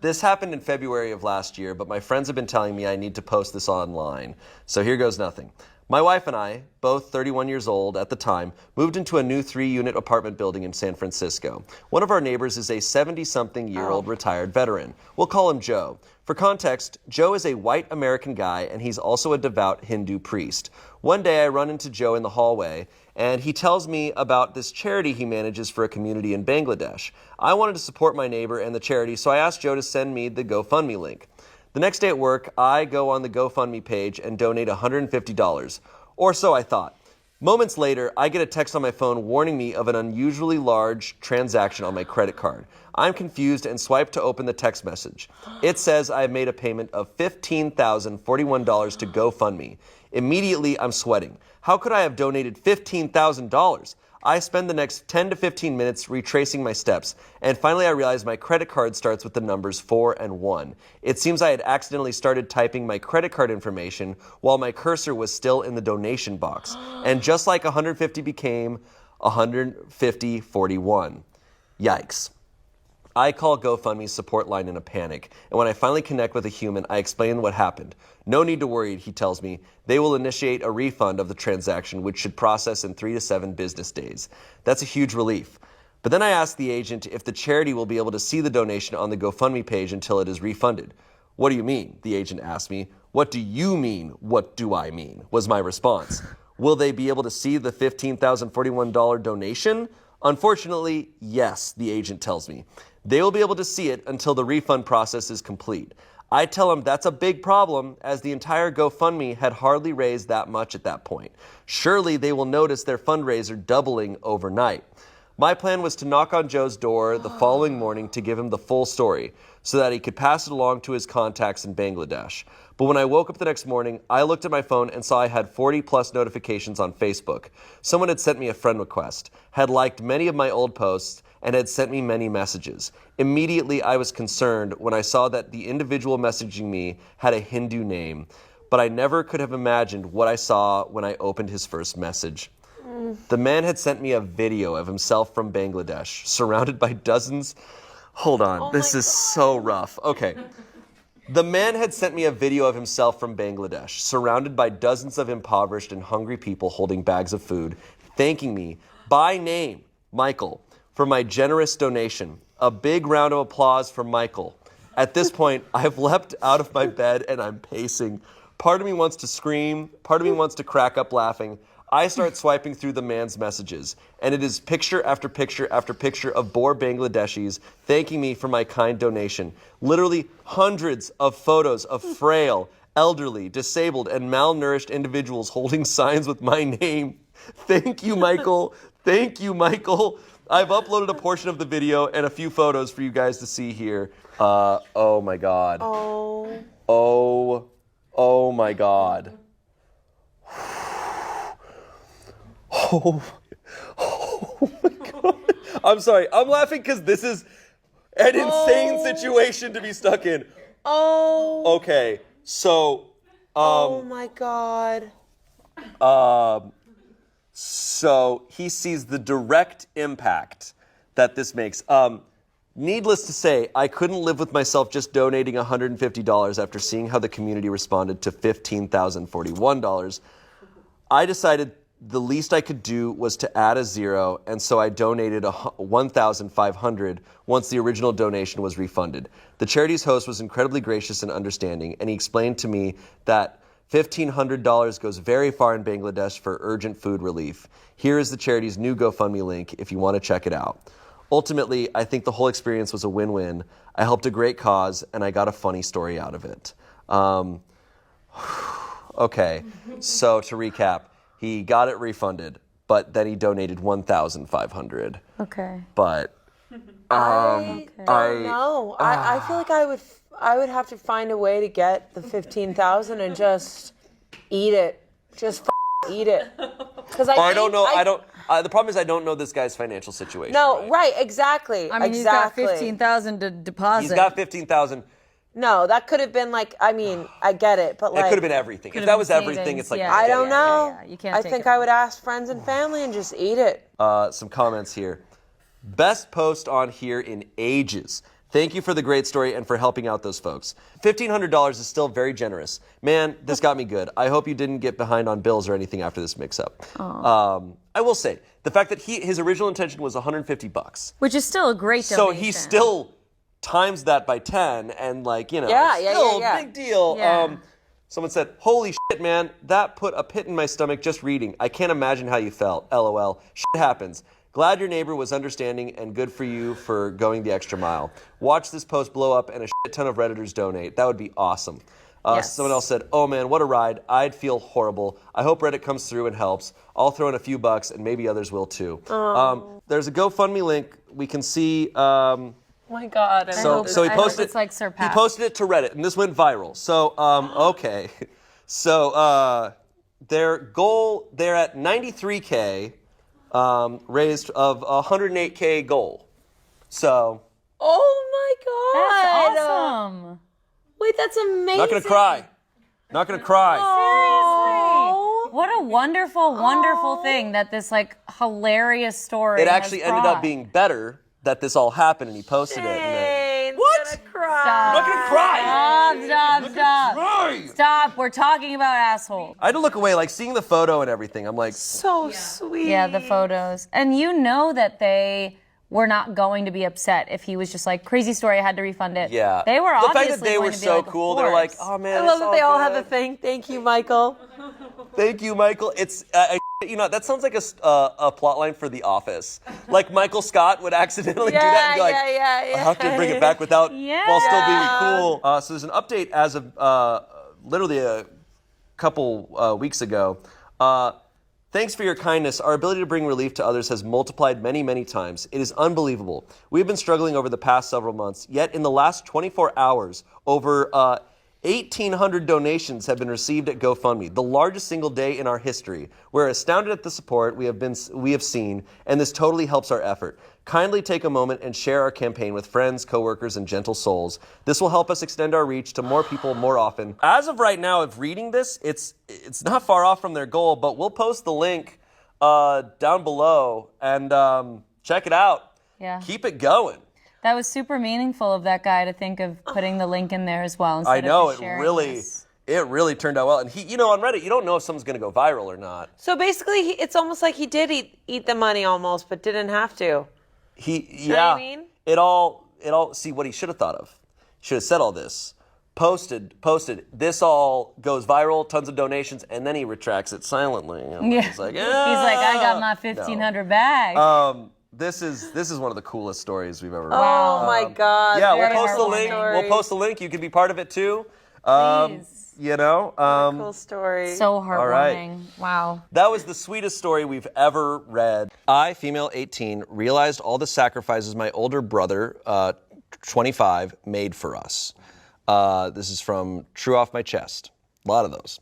A: This happened in February of last year, but my friends have been telling me I need to post this online. So here goes nothing. My wife and I, both 31 years old at the time, moved into a new 3-unit apartment building in San Francisco. One of our neighbors is a 70-something-year-old retired veteran. We'll call him Joe. For context, Joe is a white American guy, and he's also a devout Hindu priest. One day I run into Joe in the hallway, and he tells me about this charity he manages for a community in Bangladesh. I wanted to support my neighbor and the charity, so I asked Joe to send me the GoFundMe link. The next day at work, I go on the GoFundMe page and donate $150, or so I thought. Moments later, I get a text on my phone warning me of an unusually large transaction on my credit card. I'm confused and swipe to open the text message. It says I have made a payment of $15,041 to GoFundMe. Immediately, I'm sweating. How could I have donated $15,000? I spend the next 10 to 15 minutes retracing my steps, and finally I realize my credit card starts with the numbers 4 and 1. It seems I had accidentally started typing my credit card information while my cursor was still in the donation box, and just like 150 became 150.41. Yikes. I call GoFundMe's support line in a panic, and when I finally connect with a human, I explain what happened. No need to worry, he tells me. They will initiate a refund of the transaction, which should process in 3 to 7 business days. That's a huge relief. But then I ask the agent if the charity will be able to see the donation on the GoFundMe page until it is refunded. What do you mean? The agent asked me. What do you mean? What do I mean? Was my response. Will they be able to see the $15,041 donation? Unfortunately, yes, the agent tells me. They will be able to see it until the refund process is complete. I tell them that's a big problem, as the entire GoFundMe had hardly raised that much at that point. Surely they will notice their fundraiser doubling overnight. My plan was to knock on Joe's door the following morning to give him the full story, so that he could pass it along to his contacts in Bangladesh. But when I woke up the next morning, I looked at my phone and saw I had 40 plus notifications on Facebook. Someone had sent me a friend request, had liked many of my old posts, and had sent me many messages. Immediately, I was concerned when I saw that the individual messaging me had a Hindu name, but I never could have imagined what I saw when I opened his first message. The man had sent me a video of himself from Bangladesh, surrounded by dozens. Hold on, this is so rough. Okay. The man had sent me a video of himself from Bangladesh, surrounded by dozens of impoverished and hungry people holding bags of food, thanking me by name, Michael, for my generous donation. A big round of applause for Michael. At this point, I've leapt out of my bed and I'm pacing. Part of me wants to scream, part of me wants to crack up laughing. I start swiping through the man's messages, and it is picture after picture after picture of poor Bangladeshis thanking me for my kind donation. Literally hundreds of photos of frail, elderly, disabled, and malnourished individuals holding signs with my name. Thank you, Michael. Thank you, Michael. I've uploaded a portion of the video and a few photos for you guys to see here. Oh my God. Oh my God. Oh my God. I'm sorry. I'm laughing because this is an insane situation to be stuck in. Okay. So,
D: oh my God.
A: So he sees the direct impact that this makes. Needless to say, I couldn't live with myself just donating $150 after seeing how the community responded to $15,041. I decided the least I could do was to add a zero, and so I donated $1,500 once the original donation was refunded. The charity's host was incredibly gracious and understanding, and he explained to me that $1,500 goes very far in Bangladesh for urgent food relief. Here is the charity's new GoFundMe link if you want to check it out. Ultimately, I think the whole experience was a win-win. I helped a great cause, and I got a funny story out of it. Okay, so to recap, he got it refunded, but then he donated $1,500.
C: Okay.
A: But
D: I don't know. I feel like I would have to find a way to get the 15,000 and just eat it. Just eat it. Because
A: I don't know. The problem is I don't know this guy's financial situation.
D: No, right, exactly.
C: I mean,
D: exactly.
C: he's got 15,000 to deposit.
A: He's got 15,000.
D: No, that could have been like, I mean, I get it, but like.
A: It could have been everything. If that was everything, it's like.
C: Yeah.
D: I don't know.
C: Yeah. You can't
D: I
C: take
D: think
C: it
D: I would ask friends and family and just eat it.
A: Some comments here. Best post on here in ages. Thank you for the great story and for helping out those folks. $1,500 is still very generous. Man, this got me good. I hope you didn't get behind on bills or anything after this mix-up. I will say, the fact that his original intention was $150.
C: Which is still a great donation.
A: So he still times that by 10 and
D: Yeah.
A: big deal.
C: Yeah.
A: Someone said, holy shit, man, that put a pit in my stomach just reading. I can't imagine how you felt. LOL. Shit happens. Glad your neighbor was understanding and good for you for going the extra mile. Watch this post blow up and a shit ton of Redditors donate. That would be awesome.
D: Yes.
A: Someone else said, oh man, what a ride. I'd feel horrible. I hope Reddit comes through and helps. I'll throw in a few bucks and maybe others will too. There's a GoFundMe link. We can see.
D: Oh my God.
A: So he posted.
F: it's like
A: He
F: surpassed.
A: posted it to Reddit, and this went viral. So okay, so their goal, they're at 93K, raised of 108K goal. So
D: Oh my God.
F: That's awesome.
D: Wait, that's amazing.
A: not gonna cry. Not gonna cry.
F: Seriously. What a wonderful, wonderful thing that this like hilarious story
A: It actually
F: has
A: ended up
F: brought.
A: being better that this all happened, and he posted it. And then,
D: Shane's
A: what?
D: gonna cry.
F: Stop.
A: I'm not gonna cry.
F: Stop.
A: Cry.
F: Stop. We're talking about assholes.
A: I had to look away, like seeing the photo and everything. I'm like,
D: So sweet.
F: Yeah, the photos. And you know that they were not going to be upset if he was just like, crazy story, I had to refund it.
A: yeah.
F: They were
A: the
F: obviously
A: fact that they
F: going
A: were
F: to be
A: so
F: like, of
A: cool. They're like,
F: course.
A: oh man,
D: I love
A: it's
D: that they all
A: good.
D: have a thing. Thank you, Michael.
A: Thank you, Michael. It's that sounds like a plot line for The Office. Like Michael Scott would accidentally do that and be like,
D: yeah.
A: I have to bring it back while still being
F: Yeah.
A: cool. So there's an update as of literally a couple weeks ago. Thanks for your kindness. Our ability to bring relief to others has multiplied many, many times. It is unbelievable. We've been struggling over the past several months, yet in the last 24 hours, over 1,800 donations have been received at GoFundMe, the largest single day in our history. We're astounded at the support we have seen, and this totally helps our effort. Kindly take a moment and share our campaign with friends, coworkers, and gentle souls. This will help us extend our reach to more people more often. As of right now, of reading this, it's not far off from their goal, but we'll post the link down below and check it out.
F: Yeah.
A: Keep it going.
F: That was super meaningful of that guy to think of putting the link in there as well. Instead
A: I know,
F: of just
A: it
F: sharing
A: really
F: this.
A: it really turned out well. And he, on Reddit, you don't know if someone's going to go viral or not.
D: So basically, it's almost like he did eat the money almost, but didn't have to.
A: Yeah.
D: what I mean?
A: It all. See what he should have thought of. Should have said all this. Posted. This all goes viral. Tons of donations, and then he retracts it silently.
F: Yeah.
A: He's like,
F: He's like, I got my 1,500 back.
A: This is one of the coolest stories we've ever.
D: Oh my God.
A: Yeah,
F: very
A: we'll post the
F: heartwarming
A: link.
D: story.
A: We'll post the link. You can be part of it too.
F: Please.
D: Cool story.
F: So
A: right.
F: heartwarming. Wow.
A: That was the sweetest story we've ever read. I, female 18, realized all the sacrifices my older brother, 25, made for us. This is from True Off My Chest. A lot of those.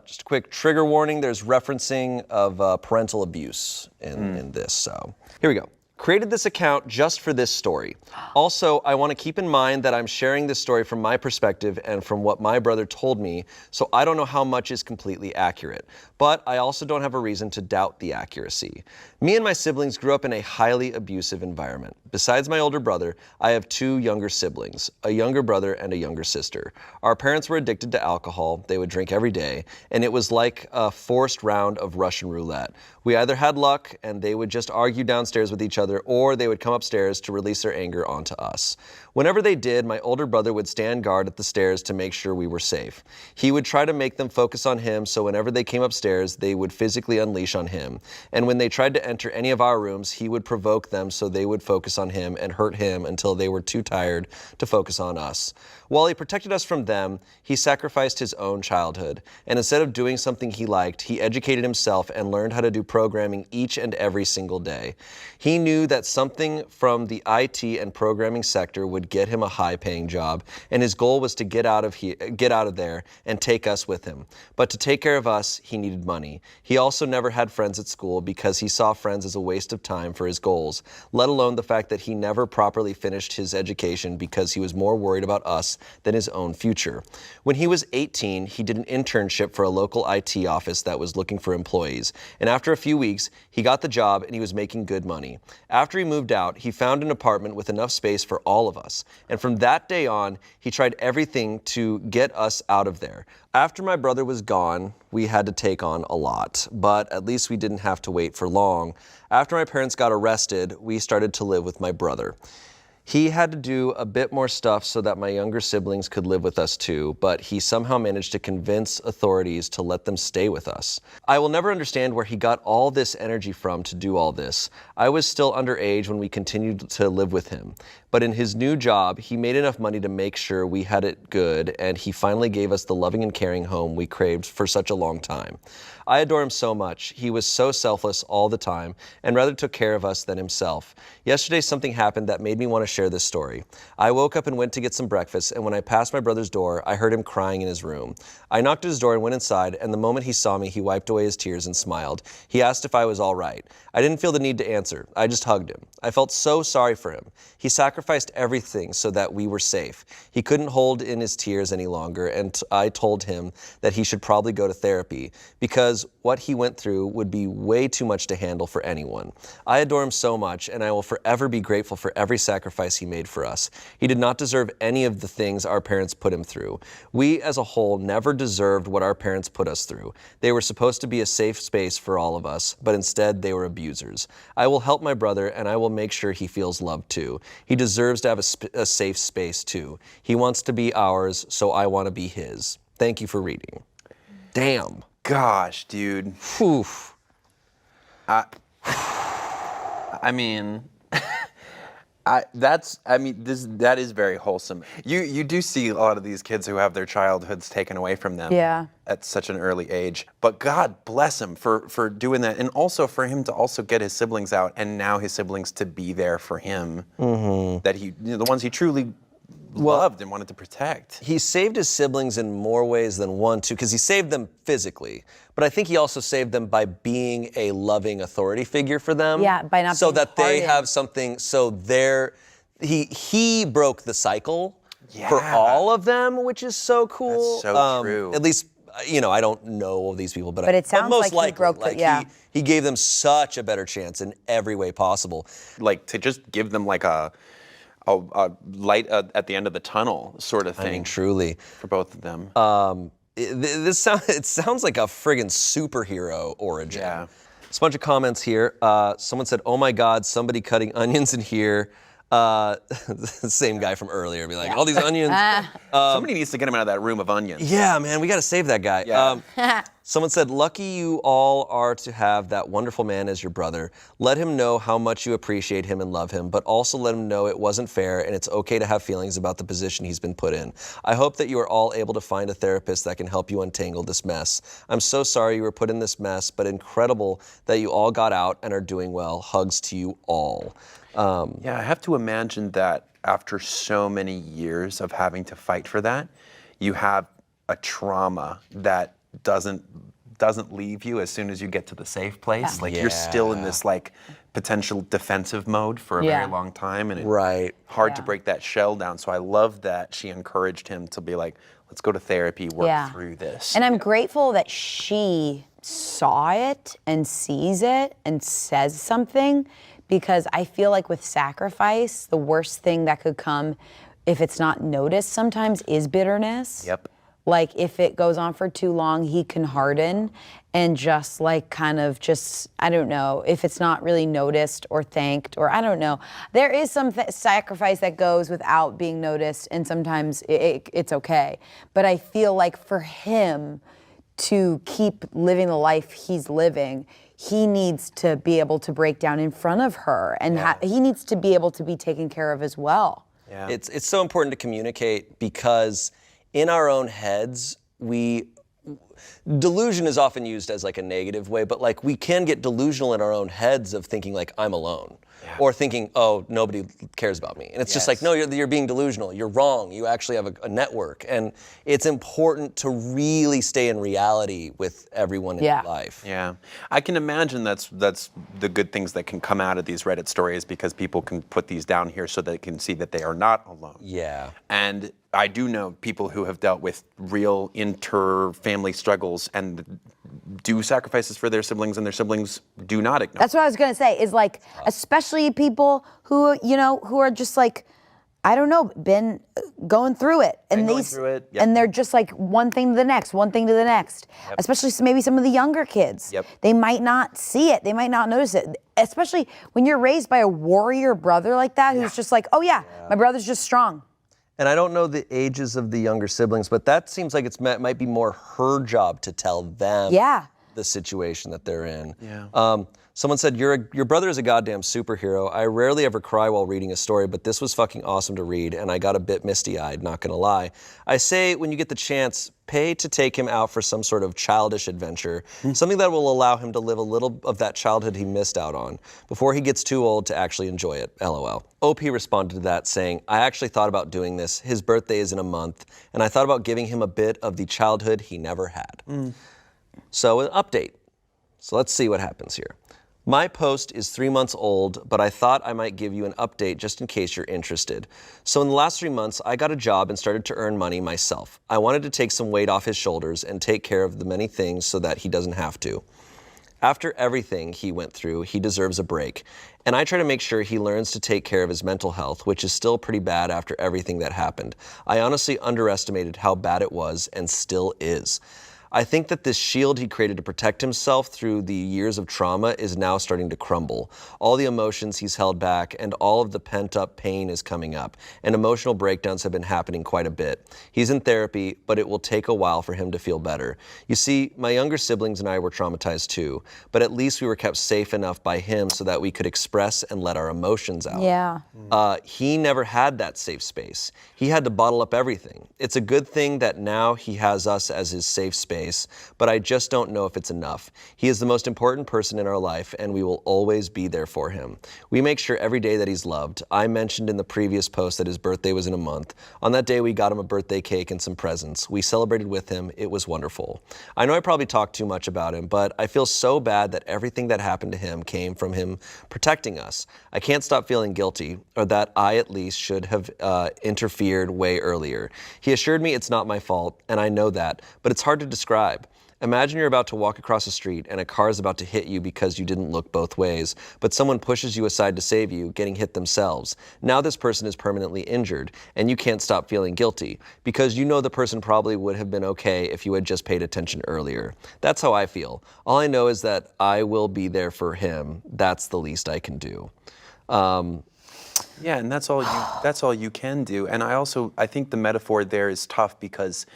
A: Just a quick trigger warning, there's referencing of parental abuse in this, so here we go. Created this account just for this story. Also, I want to keep in mind that I'm sharing this story from my perspective and from what my brother told me, so I don't know how much is completely accurate. But I also don't have a reason to doubt the accuracy. Me and my siblings grew up in a highly abusive environment. Besides my older brother, I have two younger siblings, a younger brother and a younger sister. Our parents were addicted to alcohol. They would drink every day, and it was like a forced round of Russian roulette. We either had luck and they would just argue downstairs with each other, or they would come upstairs to release their anger onto us. Whenever they did, my older brother would stand guard at the stairs to make sure we were safe. He would try to make them focus on him, so whenever they came upstairs, they would physically unleash on him. And when they tried to enter any of our rooms, he would provoke them so they would focus on him and hurt him until they were too tired to focus on us. While he protected us from them, he sacrificed his own childhood. And instead of doing something he liked, he educated himself and learned how to do programming each and every single day. He knew that something from the IT and programming sector would get him a high-paying job, and his goal was to get out of there and take us with him. But to take care of us, he needed money. He also never had friends at school because he saw friends as a waste of time for his goals, let alone the fact that he never properly finished his education because he was more worried about us than his own future. When he was 18, he did an internship for a local IT office that was looking for employees, and after a few weeks, he got the job and he was making good money. After he moved out, he found an apartment with enough space for all of us, and from that day on, he tried everything to get us out of there. After my brother was gone, we had to take on a lot, but at least we didn't have to wait for long. After my parents got arrested, we started to live with my brother. He had to do a bit more stuff so that my younger siblings could live with us too, but he somehow managed to convince authorities to let them stay with us. I will never understand where he got all this energy from to do all this. I was still underage when we continued to live with him, But in his new job, he made enough money to make sure we had it good, and he finally gave us the loving and caring home we craved for such a long time. I adore him so much. He was so selfless all the time and rather took care of us than himself. Yesterday, something happened that made me want to share this story. I woke up and went to get some breakfast, and when I passed my brother's door, I heard him crying in his room. I knocked at his door and went inside, and the moment he saw me, he wiped away his tears and smiled. He asked if I was all right. I didn't feel the need to answer. I just hugged him. I felt so sorry for him. He sacrificed everything so that we were safe. He couldn't hold in his tears any longer, and I told him that he should probably go to therapy because what he went through would be way too much to handle for anyone. I adore him so much, and I will forever be grateful for every sacrifice he made for us. He did not deserve any of the things our parents put him through. We, as a whole, never deserved what our parents put us through. They were supposed to be a safe space for all of us, but instead they were abusers. I will help my brother, and I will make sure he feels loved too. He deserves to have a safe space too. He wants to be ours, so I want to be his. Thank you for reading. Damn.
B: Gosh, dude.
A: Whew.
B: I mean, that is very wholesome. You do see a lot of these kids who have their childhoods taken away from them at such an early age. But God bless him for doing that, and also for him to also get his siblings out, and now his siblings to be there for him. That the ones he truly loved and wanted to protect.
A: He saved his siblings in more ways than one, too, because he saved them physically. But I think he also saved them by being a loving authority figure for them.
C: Yeah, by not
A: so
C: being
A: that they
C: hardened.
A: have something. So he broke the cycle for all of them, which is so cool.
B: That's so true.
A: At least, I don't know all these people, but
C: it sounds
A: most
C: like he broke the-
A: he gave them such a better chance in every way possible.
B: Like to just give them like a light at the end of the tunnel sort of thing.
A: I mean, truly.
B: For both of them.
A: It sounds like a friggin' superhero origin.
B: Yeah.
A: There's a bunch of comments here. Someone said, "Oh my God, somebody cutting onions in here." The same guy from earlier, be like, "All these onions."
B: Somebody needs to get him out of that room of onions.
A: Yeah, man, we got to save that guy.
B: Yeah.
A: Someone said, "Lucky you all are to have that wonderful man as your brother. Let him know how much you appreciate him and love him, but also let him know it wasn't fair and it's okay to have feelings about the position he's been put in. I hope that you are all able to find a therapist that can help you untangle this mess. I'm so sorry you were put in this mess, but incredible that you all got out and are doing well. Hugs to you all."
B: Yeah, I have to imagine that after so many years of having to fight for that, you have a trauma that doesn't leave you as soon as you get to the safe place. Like you're still in this like potential defensive mode for a very long time, and it's hard to break that shell down. So I love that she encouraged him to be like, let's go to therapy, work through this.
C: And I'm grateful that she saw it and sees it and says something, because I feel like with sacrifice, the worst thing that could come if it's not noticed sometimes is bitterness.
B: Yep.
C: Like if it goes on for too long, he can harden and just like kind of just, I don't know, if it's not really noticed or thanked, or I don't know. There is some sacrifice that goes without being noticed, and sometimes it's okay. But I feel like for him to keep living the life he's living, he needs to be able to break down in front of her, and he needs to be able to be taken care of as well.
B: Yeah.
A: It's so important to communicate, because in our own heads, delusion is often used as like a negative way, but like we can get delusional in our own heads of thinking like I'm alone, or thinking, oh, nobody cares about me. And it's just like, no, you're being delusional. You're wrong. You actually have a network. And it's important to really stay in reality with everyone in your life.
B: Yeah, I can imagine that's the good things that can come out of these Reddit stories, because people can put these down here so they can see that they are not alone.
A: Yeah.
B: And I do know people who have dealt with real inter-family struggles and do sacrifices for their siblings, and their siblings do not acknowledge.
C: That's what I was gonna say, is like, especially people who, who are just like, I don't know, been going through it. And and they're just like one thing to the next, one thing to the next. Especially maybe some of the younger kids. They might not see it, they might not notice it. Especially when you're raised by a warrior brother like that, who's just like, oh yeah, my brother's just strong.
A: And I don't know the ages of the younger siblings, but that seems like it might be more her job to tell them the situation that they're in.
B: Yeah.
A: Someone said, your brother is a goddamn superhero. I rarely ever cry while reading a story, but this was fucking awesome to read, and I got a bit misty-eyed, not gonna lie. I say, when you get the chance, pay to take him out for some sort of childish adventure, something that will allow him to live a little of that childhood he missed out on, before he gets too old to actually enjoy it, LOL. OP responded to that saying, I actually thought about doing this. His birthday is in a month, and I thought about giving him a bit of the childhood he never had. So an update. So let's see what happens here. My post is 3 months old, but I thought I might give you an update just in case you're interested. So in the last 3 months, I got a job and started to earn money myself. I wanted to take some weight off his shoulders and take care of the many things so that he doesn't have to. After everything he went through, he deserves a break. And I try to make sure he learns to take care of his mental health, which is still pretty bad after everything that happened. I honestly underestimated how bad it was and still is. I think that this shield he created to protect himself through the years of trauma is now starting to crumble. All the emotions he's held back and all of the pent-up pain is coming up, and emotional breakdowns have been happening quite a bit. He's in therapy, but it will take a while for him to feel better. You see, my younger siblings and I were traumatized too, but at least we were kept safe enough by him so that we could express and let our emotions out.
C: Yeah.
A: He never had that safe space. He had to bottle up everything. It's a good thing that now he has us as his safe space, but I just don't know if it's enough. He is the most important person in our life, and we will always be there for him. We make sure every day that he's loved. I mentioned in the previous post that his birthday was in a month. On that day, we got him a birthday cake and some presents. We celebrated with him. It was wonderful. I know I probably talked too much about him, but I feel so bad that everything that happened to him came from him protecting us. I can't stop feeling guilty, or that I at least should have interfered way earlier. He assured me it's not my fault, and I know that, but it's hard to describe. Imagine you're about to walk across the street and a car is about to hit you because you didn't look both ways, but someone pushes you aside to save you, getting hit themselves. Now this person is permanently injured, and you can't stop feeling guilty, because you know the person probably would have been okay if you had just paid attention earlier. That's how I feel. All I know is that I will be there for him. That's the least I can do.
B: Yeah, and that's all you can do. And I think the metaphor there is tough because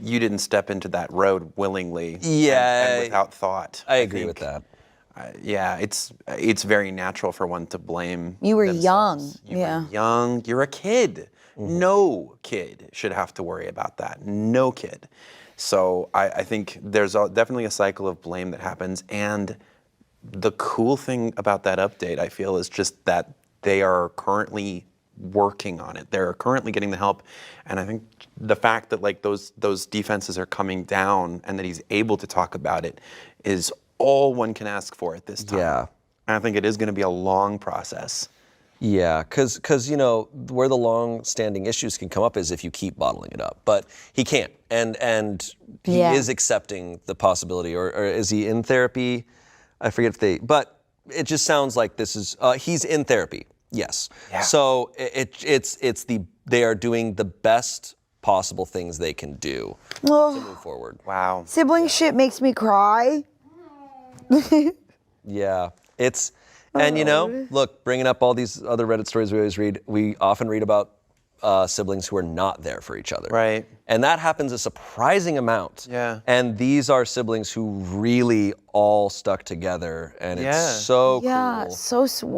B: you didn't step into that road willingly and without thought.
A: I agree with that.
B: Yeah, it's very natural for one to blame.
C: You were
B: themselves.
C: young.
B: You were young. You're a kid. No kid should have to worry about that. No kid. So I think there's definitely a cycle of blame that happens. And the cool thing about that update, I feel, is just that they are currently working on it. They're currently getting the help, and I think the fact that like those defenses are coming down and that he's able to talk about it is all one can ask for at this time.
A: Yeah.
B: And I think it is going to be a long process.
A: Yeah, because you know where the long-standing issues can come up is if you keep bottling it up, but he can't, and he is accepting the possibility, or is he in therapy? I forget if but it just sounds like this is he's in therapy. Yes. Yeah. So they are doing the best possible things they can do to move forward.
B: Wow.
C: Sibling shit makes me cry.
A: Yeah. And you know, look, bringing up all these other Reddit stories we always read, we often read about siblings who are not there for each other.
B: Right.
A: And that happens a surprising amount.
B: Yeah.
A: And these are siblings who really all stuck together, and it's so cool.
C: Yeah, so sweet.